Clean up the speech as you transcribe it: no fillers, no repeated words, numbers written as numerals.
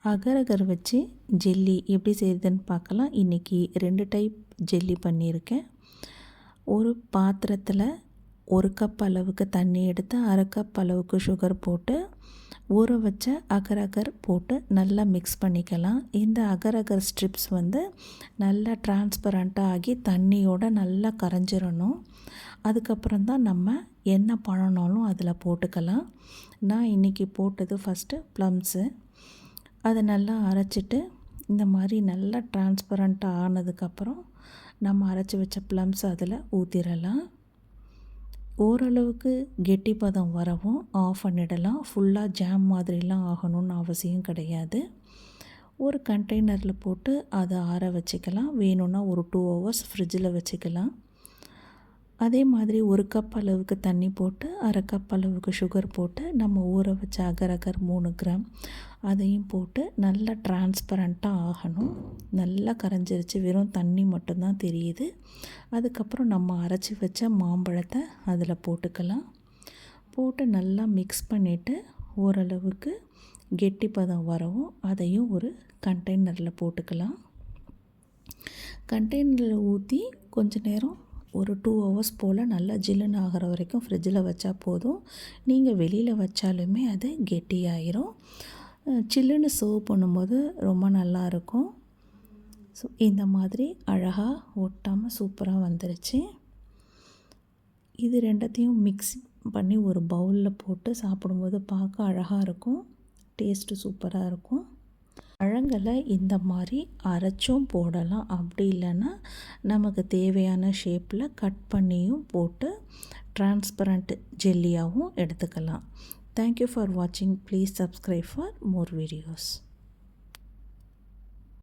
அகர் அகர் வச்சு ஜெல்லி எப்படி செய்யுதுன்னு பார்க்கலாம். இன்றைக்கி 2 டைப் ஜெல்லி பண்ணியிருக்கேன். ஒரு பாத்திரத்தில் 1 கப் அளவுக்கு தண்ணி எடுத்து 1/2 கப் அளவுக்கு சுகர் போட்டு ஊற வச்ச அகர் அகர் போட்டு நல்லா மிக்ஸ் பண்ணிக்கலாம். இந்த அகர் அகர் ஸ்ட்ரிப்ஸ் நல்லா டிரான்ஸ்பரண்ட்டாக ஆகி தண்ணியோடு நல்லா கரைஞ்சிடணும். அதுக்கப்புறம் தான் நம்ம என்ன பண்ணனாலும் அதில் போட்டுக்கலாம். நான் இன்றைக்கி போட்டது ஃபஸ்ட்டு ப்ளம்ஸு. அதை நல்லா அரைச்சிட்டு இந்த மாதிரி நல்லா டிரான்ஸ்பரண்ட்டாக ஆனதுக்கப்புறம் நம்ம அரைச்சி வச்ச ப்ளம்ஸ் அதில் ஊற்றிடலாம். ஓரளவுக்கு கெட்டி பதம் வரவும் ஆஃப் பண்ணிடலாம். ஃபுல்லாக ஜாம் மாதிரிலாம் ஆகணும்னு அவசியம் கிடையாது. ஒரு கண்டெய்னரில் போட்டு அதை ஆற வச்சுக்கலாம். வேணும்னா ஒரு 2 hours ஃப்ரிட்ஜில் வச்சுக்கலாம். அதே மாதிரி 1 கப் அளவுக்கு தண்ணி போட்டு 1/2 கப் அளவுக்கு சுகர் போட்டு நம்ம ஊற வச்ச அகர் அகர் 3 கிராம் அதையும் போட்டு நல்லா டிரான்ஸ்பரண்ட்டாக ஆகணும். நல்லா கரைஞ்சிருச்சு, வெறும் தண்ணி மட்டும்தான் தெரியுது. அதுக்கப்புறம் நம்ம அரைச்சி வச்ச மாம்பழத்தை அதில் போட்டுக்கலாம். போட்டு நல்லா மிக்ஸ் பண்ணிவிட்டு ஓரளவுக்கு கெட்டி பதம் வரவும் அதையும் ஒரு கண்டெய்னரில் போட்டுக்கலாம். கண்டெய்னரில் ஊற்றி கொஞ்ச நேரம் ஒரு 2 hours போல் நல்லா ஜில்லுன்னு ஆகிற வரைக்கும் ஃப்ரிட்ஜில் வச்சா போதும். நீங்கள் வெளியில் வச்சாலுமே அது கெட்டியாயிரும். சில்லுன்னு சர்வ் பண்ணும்போது ரொம்ப நல்லாயிருக்கும். ஸோ இந்த மாதிரி அழகாக ஒட்டாமல் சூப்பராக வந்துருச்சு. இது ரெண்டத்தையும் மிக்ஸ் பண்ணி ஒரு பவுலில் போட்டு சாப்பிடும்போது பார்க்க அழகாக இருக்கும். டேஸ்ட்டு சூப்பராக இருக்கும். பழங்களை இந்த மாதிரி அரைச்சும் போடலாம். அப்படி இல்லைன்னா நமக்கு தேவையான ஷேப்பில் கட் பண்ணியும் போட்டு டிரான்ஸ்பரண்ட் ஜெல்லியாகவும் எடுத்துக்கலாம். தேங்க்யூ ஃபார் வாட்சிங். Please subscribe for more videos.